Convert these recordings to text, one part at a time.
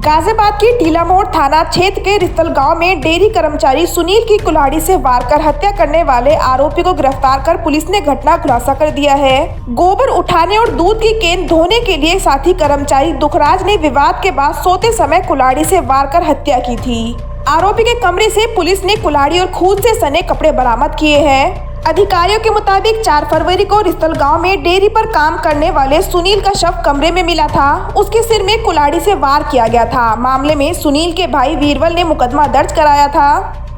गाजियाबाद की टीलामोड़ थाना क्षेत्र के रिस्तल गांव में डेयरी कर्मचारी सुनील की कुल्हाड़ी से वार कर हत्या करने वाले आरोपी को गिरफ्तार कर पुलिस ने घटना खुलासा कर दिया है। गोबर उठाने और दूध की केन धोने के लिए साथी कर्मचारी दुखराज ने विवाद के बाद सोते समय कुल्हाड़ी से वार कर हत्या की थी। आरोपी के कमरे से पुलिस ने कुल्हाड़ी और खून से सने कपड़े बरामद किए हैं। अधिकारियों के मुताबिक 4 फरवरी को रिस्तल गांव में डेयरी पर काम करने वाले सुनील का शव कमरे में मिला था। उसके सिर में कुल्हाड़ी से वार किया गया था। मामले में सुनील के भाई वीरवल ने मुकदमा दर्ज कराया था।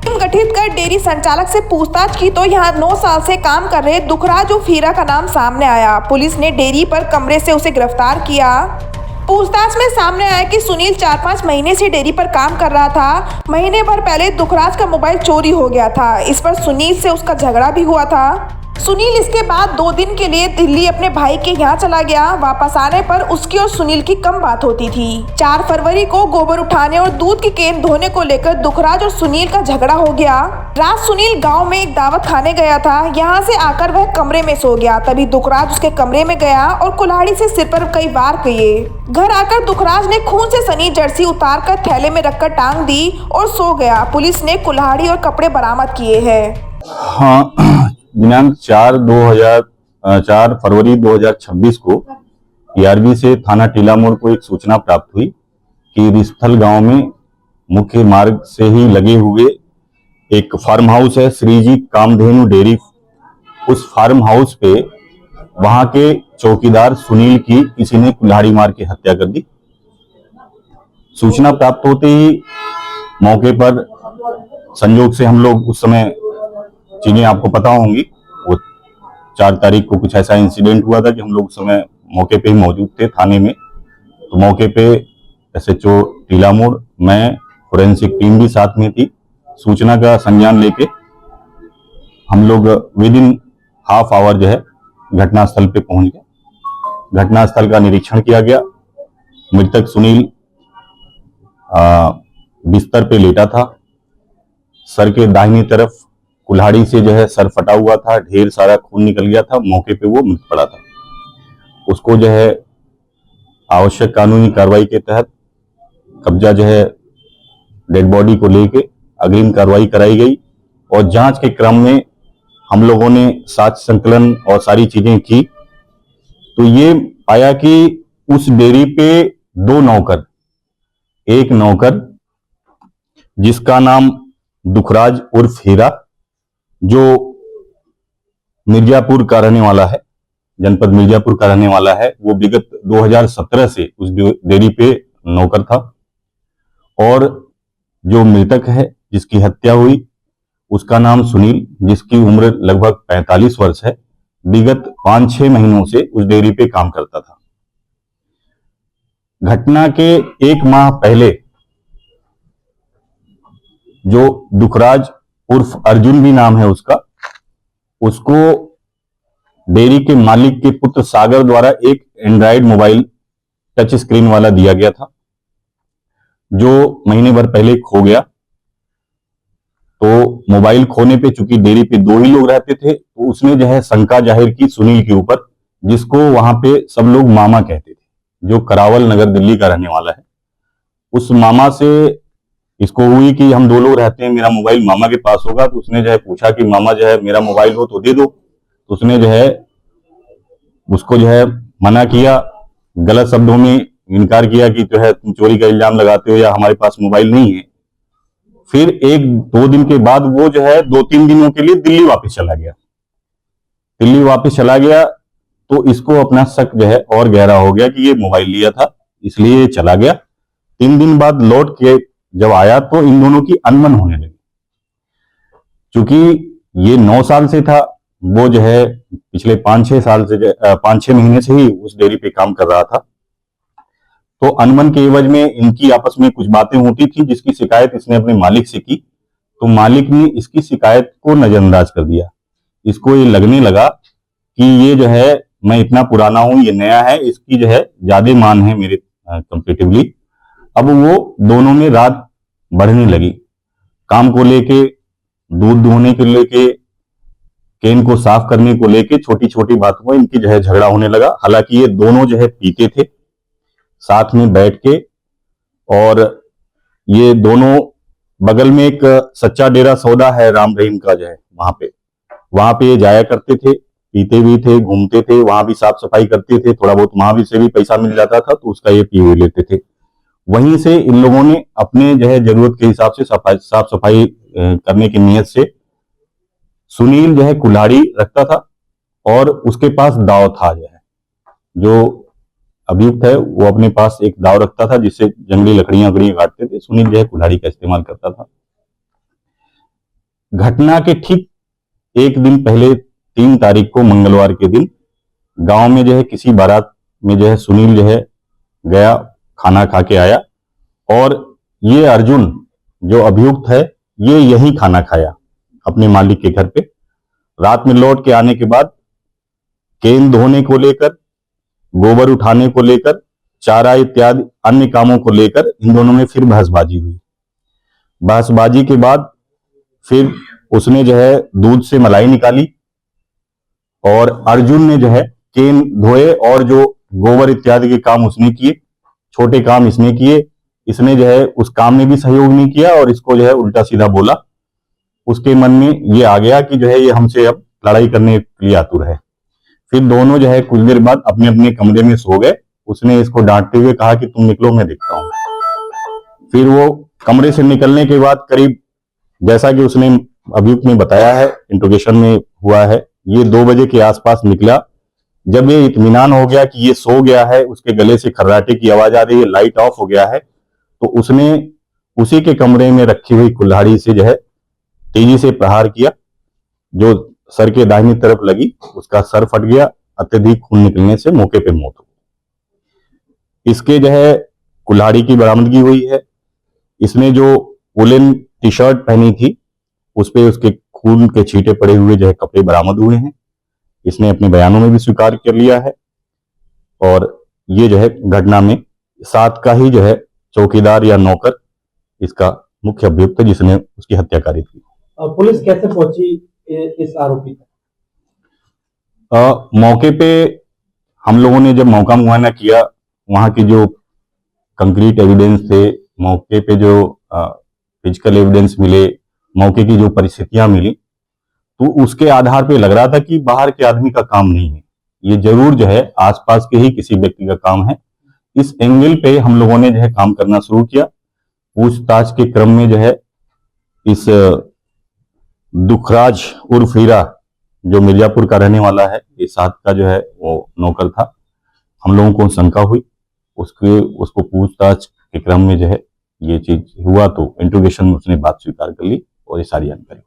टीम गठित कर डेयरी संचालक से पूछताछ की तो यहां 9 साल से काम कर रहे दुखराज उफीरा का नाम सामने आया। पुलिस ने डेयरी पर कमरे से उसे गिरफ्तार किया। पूछताछ में सामने आया कि सुनील 4-5 महीने से डेयरी पर काम कर रहा था। महीने भर पहले दुखराज का मोबाइल चोरी हो गया था। इस पर सुनील से उसका झगड़ा भी हुआ था। सुनील इसके बाद 2 दिन के लिए दिल्ली अपने भाई के यहाँ चला गया। वापस आने पर उसकी और सुनील की कम बात होती थी। 4 फरवरी को गोबर उठाने और दूध की केन धोने को लेकर दुखराज और सुनील का झगड़ा हो गया। रात सुनील गांव में एक दावत खाने गया था। यहाँ से आकर वह कमरे में सो गया। तभी दुखराज उसके कमरे में गया और कुल्हाड़ी से सिर पर कई वार किए। घर आकर दुखराज ने खून से सनी जर्सी उतारकर थैले में रखकर टांग दी और सो गया। पुलिस ने कुल्हाड़ी और कपड़े बरामद किए हैं। हाँ, दिनांक 4 फरवरी 2026 को टीआरबी से थाना टीलामोड़ को एक सूचना प्राप्त हुई कि रिस्थल गांव में मुख्य मार्ग से ही लगे हुए एक फार्म हाउस है, श्रीजी कामधेनु डेयरी। उस फार्म हाउस पे वहां के चौकीदार सुनील की किसी ने कुल्हाड़ी मार के हत्या कर दी। सूचना प्राप्त होते ही मौके पर संयोग से हम लोग, उस समय चीजें आपको पता होंगी, वो 4 तारीख को कुछ ऐसा इंसिडेंट हुआ था कि हम लोग उस समय मौके पे ही मौजूद थे थाने में। तो मौके पे एसएचओ टीलामोड़, मैं, फोरेंसिक टीम भी साथ में थी। सूचना का संज्ञान लेके हम लोग विद इन हाफ आवर जो है घटनास्थल पे पहुंच गए। घटनास्थल का निरीक्षण किया गया। मृतक सुनील बिस्तर पे लेटा था। सर के दाहिनी तरफ कुल्हाड़ी से जो है सर फटा हुआ था, ढेर सारा खून निकल गया था। मौके पे वो मृत पड़ा था। उसको जो है आवश्यक कानूनी कार्रवाई के तहत कब्जा जो है डेड बॉडी को लेके अग्रिम कार्रवाई कराई गई। और जांच के क्रम में हम लोगों ने साक्ष्य संकलन और सारी चीजें की तो ये पाया कि उस डेयरी पे 2 नौकर, एक नौकर जिसका नाम दुखराज उर्फ हीरा, जो मिर्जापुर का रहने वाला है, जनपद मिर्जापुर का रहने वाला है, वो विगत 2017 से उस डेयरी पे नौकर था। और जो मृतक है जिसकी हत्या हुई, उसका नाम सुनील, जिसकी उम्र लगभग 45 वर्ष है, विगत 5-6 महीनों से उस डेयरी पे काम करता था। घटना के 1 माह पहले जो दुखराज उर्फ अर्जुन भी नाम है उसको डेयरी के मालिक के पुत्र सागर द्वारा एक एंड्रॉइड मोबाइल टच स्क्रीन वाला दिया गया था, जो महीने भर पहले खो गया। तो मोबाइल खोने पे चूंकि डेयरी पे 2 ही लोग रहते थे, तो उसने जो है शंका जाहिर की सुनील के ऊपर, जिसको वहां पे सब लोग मामा कहते थे, जो करावल नगर दिल्ली का रहने वाला है। उस मामा से इसको हुई कि हम 2 लोग रहते हैं, मेरा मोबाइल मामा के पास होगा। तो उसने जो है पूछा कि मामा जो है मेरा मोबाइल हो तो दे दो। तो उसने जो है उसको जो है मना किया, गलत शब्दों में इनकार किया कि जो है तुम चोरी का इल्जाम लगाते हो या हमारे पास मोबाइल नहीं है। फिर 1-2 दिन के बाद वो जो है 2-3 दिनों के लिए दिल्ली वापस चला गया। तो इसको अपना शक जो है और गहरा हो गया कि ये मोबाइल लिया था, इसलिए ये चला गया। 3 दिन बाद लौट के जब आया तो इन दोनों की अनबन होने लगी। चूंकि ये 9 साल से था, वो जो है पिछले 5-6 महीने से ही उस डेयरी पे काम कर रहा था। तो अनबन के एवज में इनकी आपस में कुछ बातें होती थी, जिसकी शिकायत इसने अपने मालिक से की। तो मालिक ने इसकी शिकायत को नजरअंदाज कर दिया। इसको ये लगने लगा कि ये जो है, मैं इतना पुराना हूं, ये नया है, इसकी जो है ज्यादा मान है मेरे कंपेरेटिवली। अब वो दोनों में रात बढ़ने लगी। काम को लेके, दूध दुहने को लेके, केन को साफ करने को लेके, छोटी छोटी बातों में इनकी जो है झगड़ा होने लगा। हालांकि ये दोनों जो है पीते थे, साथ में बैठ के और ये दोनों बगल में एक सच्चा डेरा सौदा है राम रहीम का जो है, वहां पे ये जाया करते थे, पीते भी थे, घूमते थे, वहां भी साफ सफाई करते थे, थोड़ा बहुत वहां भी से भी पैसा मिल जाता था तो उसका ये पी हुए लेते थे। वहीं से इन लोगों ने अपने जो है जरूरत के हिसाब से साफ सफाई करने की नीयत से सुनील जो है कुल्हाड़ी रखता था और उसके पास दाव था जो अभियुक्त है वो अपने पास एक दाव रखता था जिससे जंगली लकड़ियां काटते थे। सुनील जो है कुल्हाड़ी का इस्तेमाल करता था। घटना के ठीक एक दिन पहले 3 तारीख को मंगलवार के दिन गांव में जो है किसी बारात में जो है सुनील जो है गया, खाना खा के आया और ये अर्जुन जो अभियुक्त है ये यही खाना खाया अपने मालिक के घर पे। रात में लौट के आने के बाद केन धोने को लेकर, गोबर उठाने को लेकर, चारा इत्यादि अन्य कामों को लेकर इन दोनों में फिर बहसबाजी हुई। बहसबाजी के बाद फिर उसने जो है दूध से मलाई निकाली और अर्जुन ने जो है केन धोए और जो गोबर इत्यादि के काम उसने किए, छोटे काम इसने किए। इसने जो है उस काम में भी सहयोग नहीं किया और इसको जो है उल्टा सीधा बोला। उसके मन में ये आ गया कि जो है ये हमसे अब लड़ाई करने के लिए आतुर है। फिर दोनों जो है कुछ देर बाद अपने अपने कमरे में सो गए। उसने इसको डांटते हुए कहा कि तुम निकलो, मैं देखता हूं। फिर वो कमरे से निकलने के बाद करीब, जैसा कि उसने अभियुक्त ने बताया है, इंट्रोगेशन में हुआ है, ये 2 बजे के आसपास निकला। जब ये इत्मीनान हो गया कि ये सो गया है, उसके गले से खर्राटे की आवाज आ रही है, लाइट ऑफ हो गया है, तो उसने उसी के कमरे में रखी हुई कुल्हाड़ी से जो है तेजी से प्रहार किया। जो सर के दाहिनी तरफ लगी उसका सर फट गया। अत्यधिक खून निकलने से मौके पे मौत हो गई। इसके जो है कुल्हाड़ी की बरामदगी हुई है। इसने जो वुलन टी शर्ट पहनी थी उस पे उसके खून के छींटे पड़े हुए जो है कपड़े बरामद हुए हैं। इसने अपने बयानों में भी स्वीकार कर लिया है और ये जो है घटना में साथ का ही जो है चौकीदार या नौकर इसका मुख्य अभियुक्त है जिसने उसकी हत्या करी थी। पुलिस कैसे पहुंची इस आरोपी तक? मौके पे हम लोगों ने जब मौका मुआयना किया, वहां की जो कंक्रीट एविडेंस थे, मौके पे जो फिजिकल एविडेंस मिले, मौके की जो परिस्थितियां मिली, तो उसके आधार पे लग रहा था कि बाहर के आदमी का काम नहीं है, ये जरूर जो है आसपास के ही किसी व्यक्ति का काम है। इस एंगल पे हम लोगों ने जो है काम करना शुरू किया। पूछताछ के क्रम में जो है इस दुखराज उर्फ हीरा जो मिर्जापुर का रहने वाला है, ये साथ का जो है वो नौकर था। हम लोगों को शंका हुई, उसको पूछताछ के क्रम में जो है ये चीज हुआ तो इंट्रोगेशन में उसने बात स्वीकार कर ली और ये सारी जानकारी